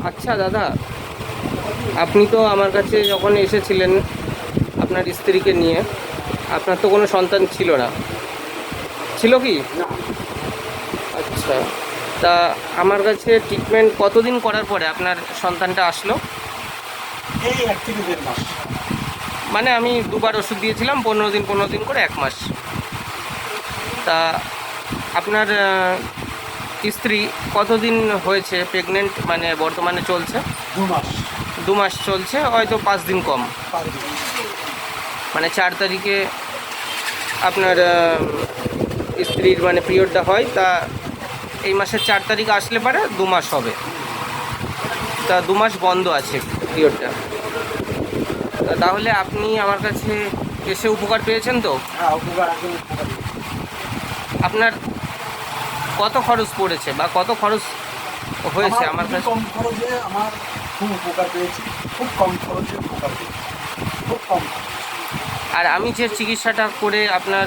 আচ্ছা দাদা, আপনি তো আমার কাছে যখন এসেছিলেন আপনার স্ত্রীকে নিয়ে, আপনার তো কোনো সন্তান ছিল না, ছিল কি? না, আচ্ছা, তা আমার কাছে ট্রিটমেন্ট কতদিন করার পরে আপনার সন্তানটা আসলো? এই ১ থেকে ১.৫ মাস। মানে আমি দুবার ওষুধ দিয়েছিলাম, 15 দিন 15 দিন করে 1 মাস। তা আপনার স্ত্রী কতদিন হয়েছে প্রেগনেন্ট, মানে বর্তমানে চলছে? ২ মাস, 2 মাস চলছে, হয়তো 5 দিন কম। ৫ দিন। মানে 4 তারিখে আপনার স্ত্রীর মানে পিরিয়ডটা হয়, তা এই মাসের 4 তারিখ আসলে পারে 2 মাস হবে। তা 2 মাস বন্ধ আছে পিরিয়ডটা। তাহলে আপনি আমার কাছে এসে উপকার পেয়েছেন তো? হ্যাঁ, উপকার একদম উপকার। আপনার কত খরচ পড়েছে বা কত খরচ হয়েছে আমার খুবই কাছে? কম খরচে আমার খুব উপকার পেয়েছি। খুব কম খরচে উপকার পেয়েছি। খুব কম খরচ। আর আমি যে চিকিৎসাটা করে আপনার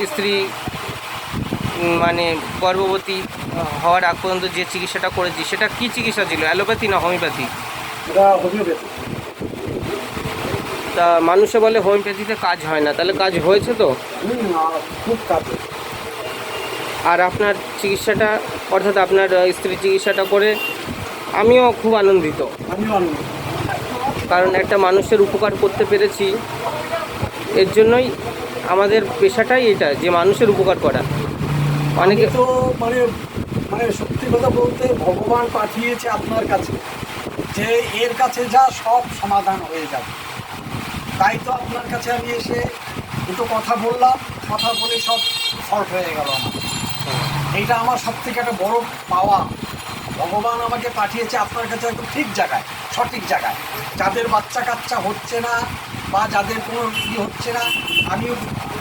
স্ত্রী মানে গর্ভবতী হওয়ার আগ পর্যন্ত যে চিকিৎসাটা করেছি, সেটা কি চিকিৎসা ছিল? অ্যালোপ্যাথি না হোমিওপ্যাথি? এটা হোমিওপ্যাথি। তা মানুষে বলে হোমিওপ্যাথিতে কাজ হয় না, তাহলে কাজ হয়েছে তো? খুব কাজ। আর আপনার চিকিৎসাটা, অর্থাৎ আপনার স্ত্রীর চিকিৎসাটা করে আমিও খুব আনন্দিত, আমিও আনন্দ। কারণ একটা মানুষের উপকার করতে পেরেছি। এর জন্যই আমাদের পেশাটাই এটা, যে মানুষের উপকার করা। আমি অনেকে তো মানে মানে সত্যি কথা বলতে ভগবান পাঠিয়েছে আপনার কাছে, যে এর কাছে যা সব সমাধান হয়ে যাবে। তাই তো আপনার কাছে আমি এসে দুটো কথা বললাম, কথা বলে সব সলভ হয়ে গেল আমার। এইটা আমার সব থেকে একটা বড় পাওয়া। ভগবান আমাকে পাঠিয়েছে আপনার কাছে একদম ঠিক জায়গায়, সঠিক জায়গায়। যাদের বাচ্চা কাচ্চা হচ্ছে না বা যাদের কোনো হচ্ছে না, আমি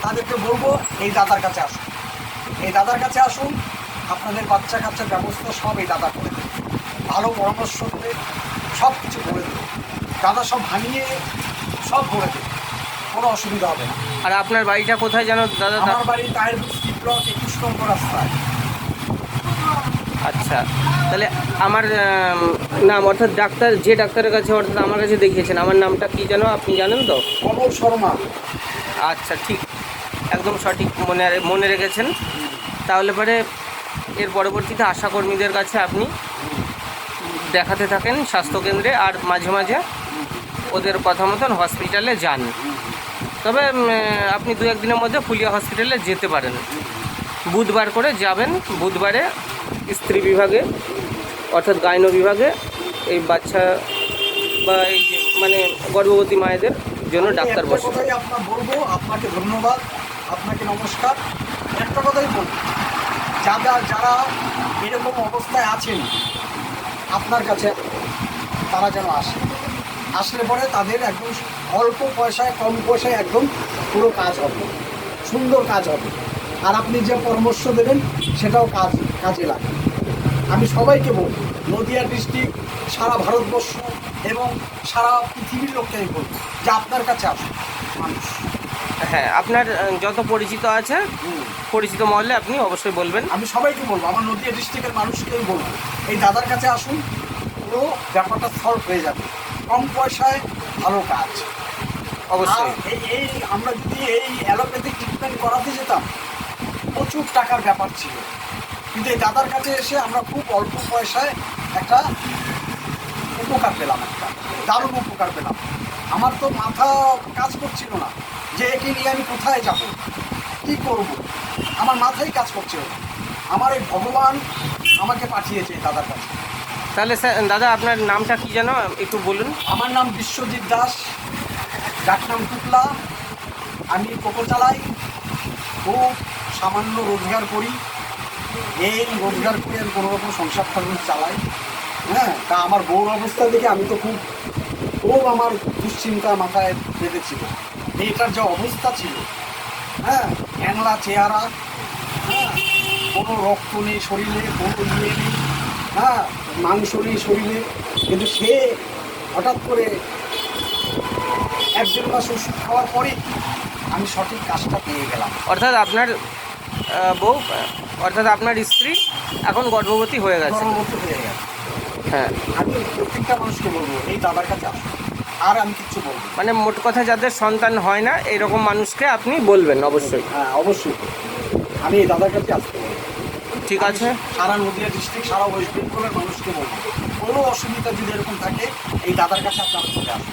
তাদেরকে বলবো এই দাদার কাছে আসুন। এই দাদার কাছে আসুন, আপনাদের বাচ্চা কাচ্চার ব্যবস্থা সব এই দাদা করে দেবে। ভালো পরামর্শ দেবে, সব কিছু করে দেবে। দাদা সব ভাঙিয়ে সব করে দেবে, কোনো অসুবিধা হবে না। আর আপনার বাড়িটা কোথায় জানো দাদা? আমার বাড়ি টায়ার বস্তি ব্লক 21 নম্বর রাস্তায়। আচ্ছা, তাহলে আমার নাম, অর্থাৎ ডাক্তার, যে ডাক্তারের কাছে অর্থাৎ আমার কাছে দেখিয়েছেন, আমার নামটা কি জানো, আপনি জানেন তো? কমল শর্মা। আচ্ছা, ঠিক, একদম সঠিক মনে রেখেছেন। তাহলে পরে এর পরবর্তীতে আশাকর্মীদের কাছে আপনি দেখাতে থাকেন স্বাস্থ্যকেন্দ্রে, আর মাঝে মাঝে ওদের কথা মতন হসপিটালে যান। তবে আপনি 2-1 দিনের মধ্যে ফুলিয়া হসপিটালে যেতে পারেন। বুধবার করে যাবেন, বুধবারে স্ত্রী বিভাগে অর্থাৎ গাইনো বিভাগে এই বাচ্চা বা এই যে মানে গর্ভবতী মায়েদের জন্য ডাক্তার একটা বসে। কথাই আপনার বলবো, আপনাকে ধন্যবাদ, আপনাকে নমস্কার। একটা কথাই বলবো, যারা এরকম অবস্থায় আছেন আপনার কাছে, তারা যেন আসলে পরে তাদের একদম অল্প পয়সায়, কম পয়সায় একদম পুরো কাজ হবে, সুন্দর কাজ হবে। আর আপনি যে পরামর্শ দেবেন সেটাও কাজে লাগে। আমি সবাইকে বলব, নদিয়া ডিস্ট্রিক্ট, সারা ভারতবর্ষ এবং সারা পৃথিবীর লোককে আমি বলব যে আপনার কাছে আসুন মানুষ। হ্যাঁ, আপনার যত পরিচিত আছে, পরিচিত মহলে আপনি অবশ্যই বলবেন। আমি সবাইকে বলবো, আমার নদিয়া ডিস্ট্রিক্টের মানুষকেই বলবো এই দাদার কাছে আসুন, পুরো ব্যাপারটা সলভ হয়ে যাবে। কম পয়সায় ভালো কাজ। অবশ্যই। আর এই আমরা যদি এই অ্যালোপ্যাথিক ট্রিটমেন্ট করাতে যেতাম, প্রচুর টাকার ব্যাপার ছিল। কিন্তু এই দাদার কাছে এসে আমরা খুব অল্প পয়সায় একটা উপকার পেলাম, একটা দারুণ উপকার পেলাম। আমার তো মাথা কাজ করছিল না যে একে নিয়ে আমি কোথায় যাব, কী করব, আমার মাথায় কাজ করছিল না। আমার এই ভগবান আমাকে পাঠিয়েছে এই দাদার কাছে। তাহলে স্যার দাদা, আপনার নামটা কি যেন একটু বলুন? আমার নাম বিশ্বজিৎ দাস, ডাকনাম টুকলা। আমি টোটো চালাই, খুব সামান্য রোজগার করি। এই রোজগার করে আমি কোনো রকম সংসার চালাই। হ্যাঁ, তা আমার বউর অবস্থা দেখে আমি তো খুব আমার দুশ্চিন্তা মাথায় বেঁধেছিল। মেয়েটার যে অবস্থা ছিল, হ্যাঁ, ক্যাংলা চেহারা, হ্যাঁ, কোনো রক্ত নেই শরীরে, কোনো ইয়ে নেই, হ্যাঁ, মাংস নেই শরীরে। কিন্তু সে হঠাৎ করে 1-1.5 মাস ওষুধ খাওয়ার পরে আমি সঠিক কাজটা পেয়ে গেলাম। অর্থাৎ আপনার বউ, অর্থাৎ আপনার স্ত্রী এখন গর্ভবতী হয়ে গেছে। গর্ভবতী হয়ে গেল। হ্যাঁ। আমি প্রত্যেকটা মানুষকে বলবো এই দাদার কাছে আসুন, আর আমি কিচ্ছু বলবো না। মানে মোট কথা যাদের সন্তান হয় না এরকম মানুষকে আপনি বলবেন অবশ্যই। হ্যাঁ অবশ্যই, আমি এই দাদার কাছে আসতে বলবো। ঠিক আছে। সারা নদীয়া ডিস্ট্রিক্ট, সারা ওয়েস্ট বেঙ্গলের মানুষকে বলবো কোনো অসুবিধা যদি এরকম থাকে এই দাদার কাছে আপনারা চলে আসুন।